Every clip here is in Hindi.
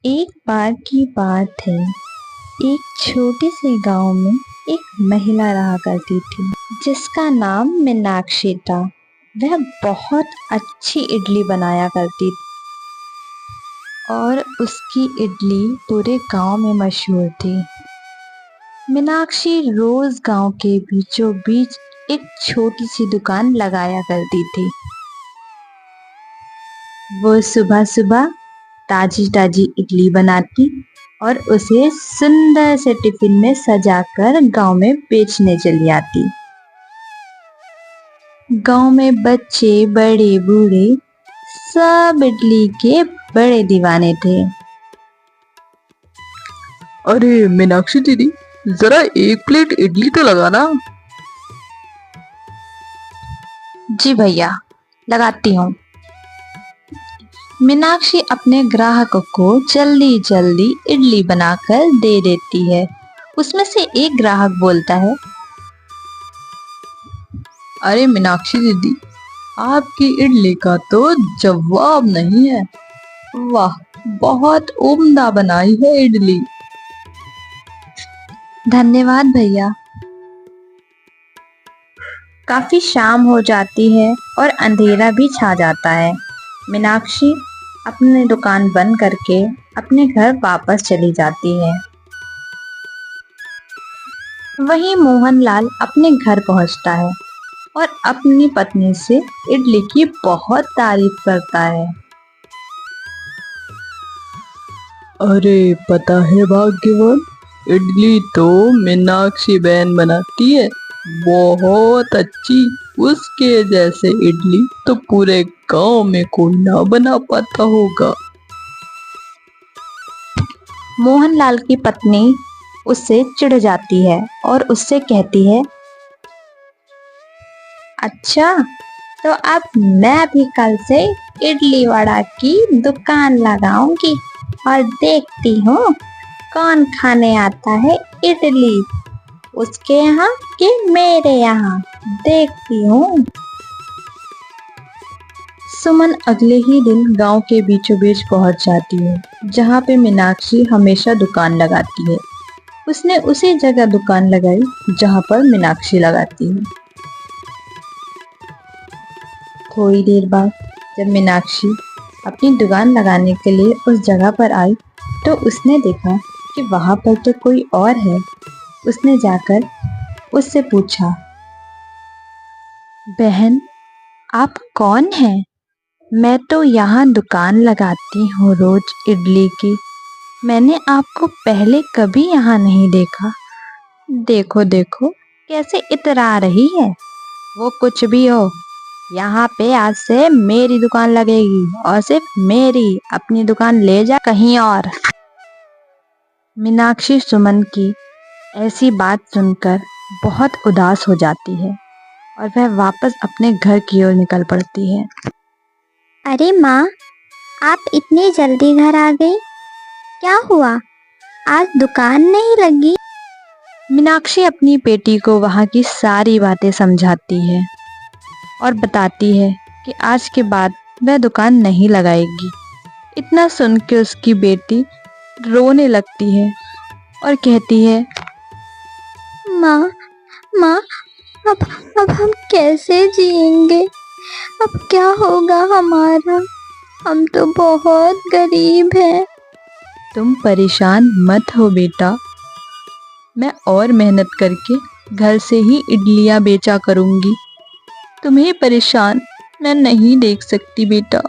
एक बार की बात है। एक छोटे से गांव में एक महिला रहा करती थी जिसका नाम मीनाक्षी था। वह बहुत अच्छी इडली बनाया करती थी और उसकी इडली पूरे गांव में मशहूर थी। मीनाक्षी रोज गांव के बीचों बीच एक छोटी सी दुकान लगाया करती थी। वो सुबह सुबह ताजी ताजी इडली बनाती और उसे सुंदर से टिफिन में सजाकर गांव में बेचने चली आती। गांव में बच्चे बड़े बूढ़े सब इडली के बड़े दीवाने थे। अरे मीनाक्षी दीदी, जरा एक प्लेट इडली तो लगाना। जी भैया, लगाती हूँ। मीनाक्षी अपने ग्राहकों को जल्दी जल्दी इडली बनाकर दे देती है। उसमें से एक ग्राहक बोलता है, अरे मीनाक्षी दीदी, आपकी इडली का तो जवाब नहीं है। वाह, बहुत उम्दा बनाई है इडली। धन्यवाद भैया। काफी शाम हो जाती है और अंधेरा भी छा जाता है। मीनाक्षी अपनी दुकान बंद करके अपने घर वापस चली जाती है। वहीं मोहनलाल अपने घर पहुंचता है और अपनी पत्नी से इडली की बहुत तारीफ करता है। अरे पता है भाग्यवान, इडली तो मीनाक्षी बहन बनाती है, बहुत अच्छी। उसके जैसे इडली तो पूरे गांव में कोई ना बना पाता होगा। मोहनलाल की पत्नी उससे चिढ़ जाती है और उससे कहती है, अच्छा, तो अब मैं भी कल से इडली वड़ा की दुकान लगाऊंगी और देखती हूँ कौन खाने आता है इडली, उसके यहाँ कि मेरे यहाँ, देखती हूँ। सुमन अगले ही दिन गांव के बीचों बीच पहुंच जाती है जहाँ पे मीनाक्षी हमेशा दुकान लगाती है। उसने उसी जगह दुकान लगाई जहाँ पर मीनाक्षी लगाती है। थोड़ी देर बाद जब मीनाक्षी अपनी दुकान लगाने के लिए उस जगह पर आई तो उसने देखा कि वहां पर तो कोई और है। उसने जाकर उससे पूछा, बहन, आप कौन हैं? मैं तो यहाँ दुकान लगाती हूँ रोज इडली की। मैंने आपको पहले कभी यहाँ नहीं देखा। देखो देखो कैसे इतरा रही है। वो कुछ भी हो, यहाँ पे आज से मेरी दुकान लगेगी और सिर्फ मेरी। अपनी दुकान ले जा कहीं और। मीनाक्षी सुमन की ऐसी बात सुनकर बहुत उदास हो जाती है और वह वापस अपने घर की ओर निकल पड़ती है। अरे माँ, आप इतनी जल्दी घर आ गई? क्या हुआ? आज दुकान नहीं लगी? मीनाक्षी अपनी बेटी को वहाँ की सारी बातें समझाती है और बताती है कि आज के बाद वह दुकान नहीं लगाएगी। इतना सुन के उसकी बेटी रोने लगती है और कहती है, माँ, माँ, अब अब हम कैसे जिएंगे? अब क्या होगा हमारा? हम तो बहुत गरीब हैं। तुम परेशान मत हो बेटा, मैं और मेहनत करके घर से ही इडलियां बेचा करूंगी। तुम्हें परेशान मैं नहीं देख सकती बेटा।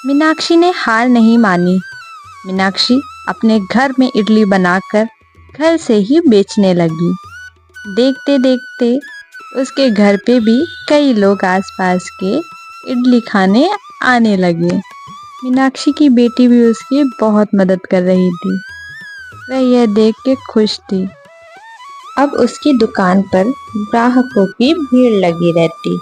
मीनाक्षी ने हार नहीं मानी। मीनाक्षी अपने घर में इडली बनाकर घर से ही बेचने लगी। देखते देखते उसके घर पे भी कई लोग आसपास के इडली खाने आने लगे। मीनाक्षी की बेटी भी उसकी बहुत मदद कर रही थी। वह यह देख के खुश थी। अब उसकी दुकान पर ग्राहकों की भीड़ लगी रहती।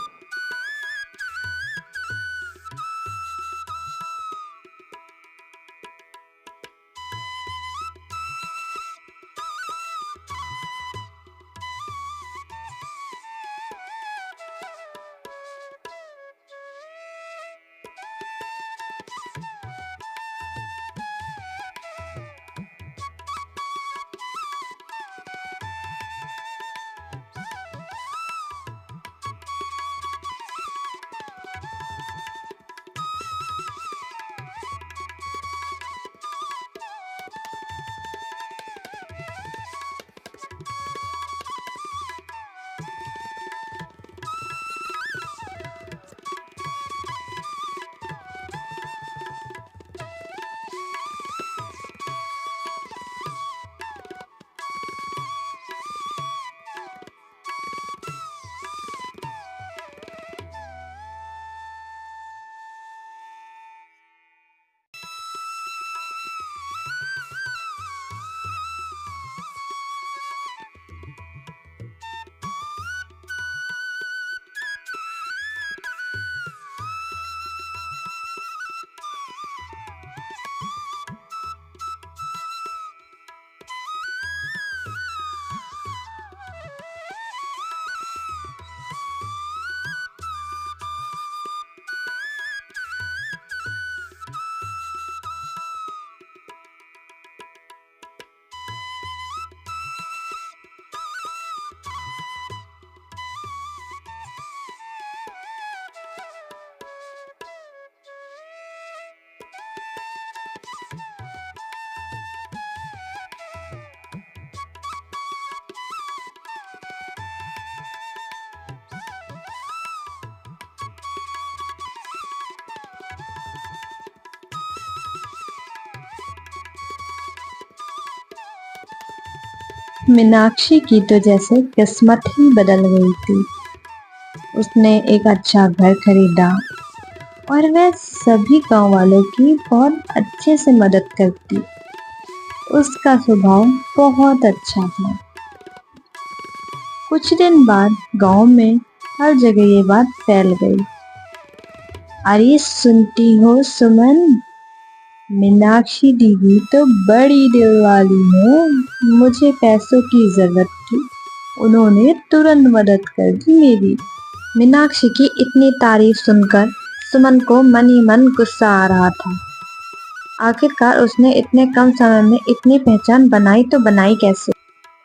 मीनाक्षी की तो जैसे किस्मत ही बदल गई थी। उसने एक अच्छा घर खरीदा और वह सभी गांव वालों की बहुत अच्छे से मदद करती। उसका स्वभाव बहुत अच्छा था। कुछ दिन बाद गांव में हर जगह ये बात फैल गई। अरे सुनती हो सुमन, मीनाक्षी दीदी तो बड़ी दिल वाली है। मुझे पैसों की जरूरत थी, उन्होंने तुरंत मदद कर दी मेरी। मीनाक्षी की इतनी तारीफ सुनकर सुमन को मन ही मन गुस्सा आ रहा था। आखिरकार उसने इतने कम समय में इतनी पहचान बनाई तो बनाई कैसे।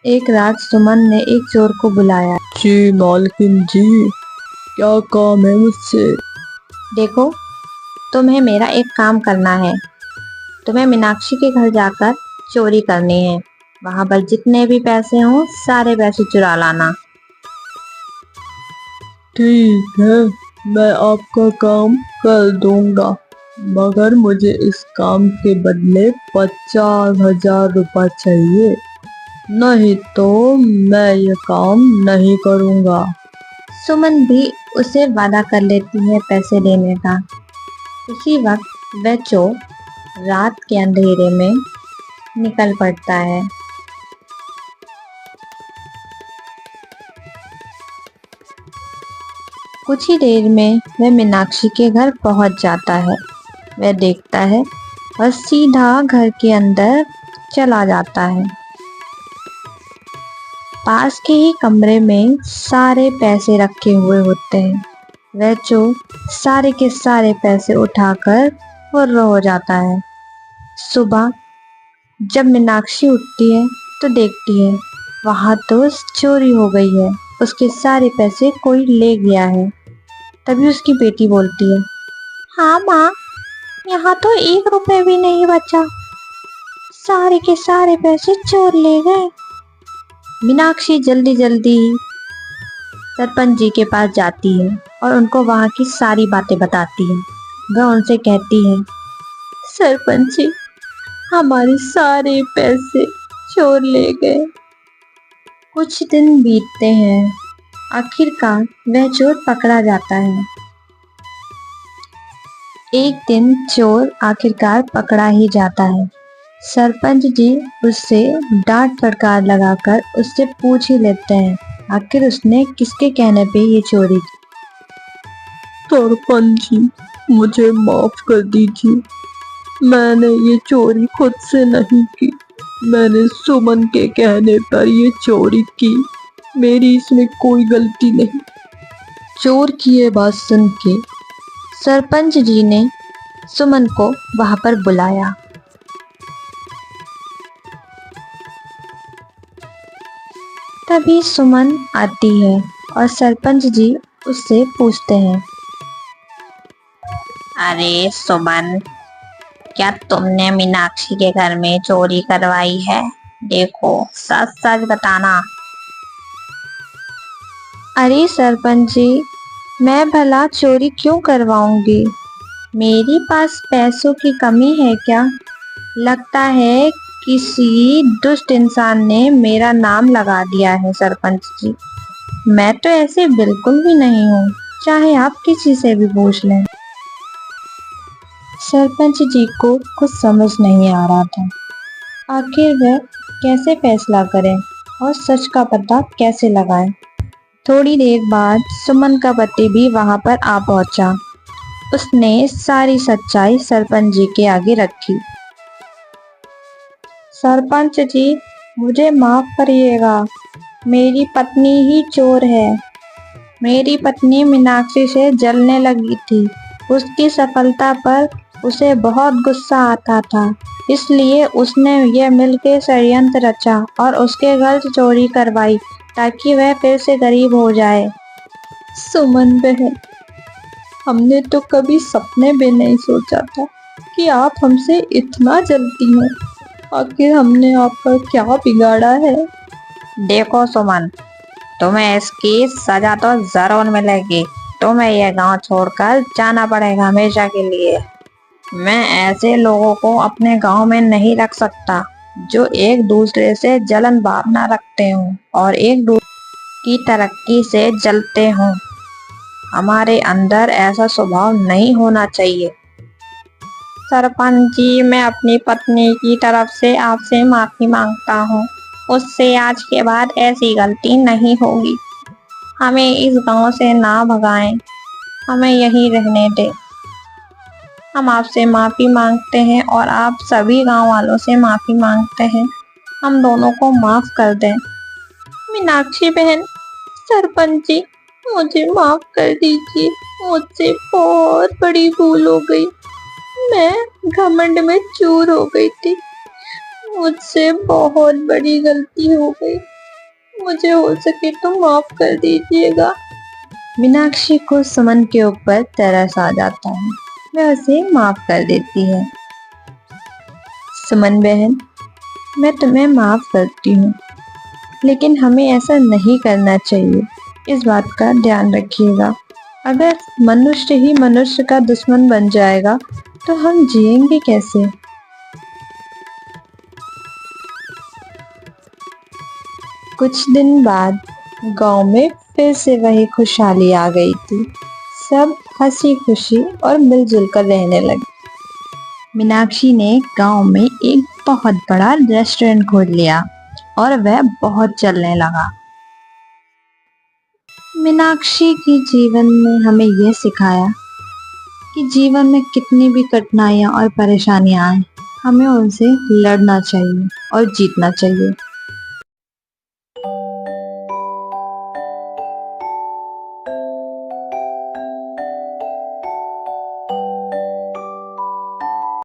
एक रात सुमन ने एक चोर को बुलाया। जी मालकिन जी, क्या काम है मुझसे? देखो, तुम्हें मेरा एक काम करना है। तुम्हें मीनाक्षी के घर जाकर चोरी करनी है। वहां पर जितने भी पैसे हों सारे पैसे चुरा लाना। ठीक है, मैं आपका काम कर दूंगा, मगर मुझे इस काम के बदले 50,000 रुपये चाहिए, नहीं तो मैं ये काम नहीं करूंगा। सुमन भी उसे वादा कर लेती है पैसे देने का। उसी वक्त वह चोर रात के अंधेरे में निकल पड़ता है। कुछ ही देर में वह मीनाक्षी के घर पहुंच जाता है। वह देखता है और सीधा घर के अंदर चला जाता है। पास के ही कमरे में सारे पैसे रखे हुए होते हैं। वह चोर सारे के सारे पैसे उठाकर फुर्र हो जाता है। सुबह जब मीनाक्षी उठती है तो देखती है वहां तो चोरी हो गई है। उसके सारे पैसे कोई ले गया है। तभी उसकी बेटी बोलती है, हाँ माँ, यहाँ तो 1 रुपए भी नहीं बचा, सारे के सारे पैसे चोर ले गए। मीनाक्षी जल्दी जल्दी सरपंच जी के पास जाती है और उनको वहां की सारी बातें बताती है। वह उनसे कहती है, सरपंच जी, हमारे सारे पैसे चोर ले गए। कुछ दिन बीतते हैं। आखिरकार वह चोर पकड़ा जाता है। एक दिन चोर आखिरकार पकड़ा ही जाता है। सरपंच जी उससे डांट फटकार लगाकर उससे पूछ ही लेते हैं आखिर उसने किसके कहने पे ये चोरी की। सरपंच जी, मुझे माफ कर दीजिए, मैंने ये चोरी खुद से नहीं की, मैंने सुमन के कहने पर ये चोरी की, मेरी इसमें कोई गलती नहीं। चोर की ये बात सुन के सरपंच जी ने सुमन को वहां पर बुलाया। तभी सुमन आती है और सरपंच जी उससे पूछते हैं, अरे सुमन, क्या तुमने मीनाक्षी के घर में चोरी करवाई है? देखो, सच सच बताना। अरे सरपंच जी, मैं भला चोरी क्यों करवाऊंगी? मेरे पास पैसों की कमी है क्या? लगता है किसी दुष्ट इंसान ने मेरा नाम लगा दिया है सरपंच जी। मैं तो ऐसे बिल्कुल भी नहीं हूँ, चाहे आप किसी से भी पूछ लें। सरपंच जी को कुछ समझ नहीं आ रहा था। आखिर वह कैसे फैसला करें और सच का पता कैसे लगाएं। थोड़ी देर बाद सुमन का पति भी वहां पर आ पहुंचा। उसने सारी सच्चाई सरपंच जी के आगे रखी। सरपंच जी, मुझे माफ करिएगा, मेरी पत्नी ही चोर है। मेरी पत्नी मीनाक्षी से जलने लगी थी। उसकी सफलता पर उसे बहुत गुस्सा आता था, इसलिए उसने यह मिलकर षड्यंत्र रचा और उसके घर से चोरी करवाई ताकि वह फिर से गरीब हो जाए। सुमन बहन, हमने तो कभी सपने में नहीं सोचा था कि आप हमसे इतना जलती हैं। आखिर हमने आपका क्या बिगाड़ा है? देखो सुमन, तुम्हें इसकी सजा तो जरूर मिलेगी। तुम्हें यह गांव छोड़कर जाना पड़ेगा हमेशा के लिए। मैं ऐसे लोगों को अपने गांव में नहीं रख सकता। जो एक दूसरे से जलन भावना रखते हों और एक दूसरे की तरक्की से जलते हों। हमारे अंदर ऐसा स्वभाव नहीं होना चाहिए। सरपंच जी, मैं अपनी पत्नी की तरफ से आपसे माफी मांगता हूँ। उससे आज के बाद ऐसी गलती नहीं होगी। हमें इस गांव से ना भगाएं, हमें यहीं रहने दें। हम आपसे माफी मांगते हैं और आप सभी गांव वालों से माफी मांगते हैं। हम दोनों को माफ कर दें। मीनाक्षी बहन, सरपंच जी, मुझे माफ कर दीजिए। मुझसे बहुत बड़ी भूल हो गई। मैं घमंड में चूर हो गई थी। मुझसे बहुत बड़ी गलती हो गई। मुझे हो सके तो माफ कर दीजिएगा। मीनाक्षी को सुमन के ऊपर तरस आ जाता है। वह उसे माफ कर देती है। सुमन बहन, मैं तुम्हें माफ करती हूँ, लेकिन हमें ऐसा नहीं करना चाहिए। इस बात का ध्यान रखिएगा। अगर मनुष्य ही मनुष्य का दुश्मन बन जाएगा तो हम जिएंगे कैसे? कुछ दिन बाद गांव में फिर से वही खुशहाली आ गई थी। सब हंसी खुशी और मिलजुल कर रहने लगे। मीनाक्षी ने गांव में एक बहुत बड़ा रेस्टोरेंट खोल लिया और वह बहुत चलने लगा। मीनाक्षी की जीवन ने हमें यह सिखाया कि जीवन में कितनी भी कठिनाइयां और परेशानियां आए, हमें उनसे लड़ना चाहिए और जीतना चाहिए।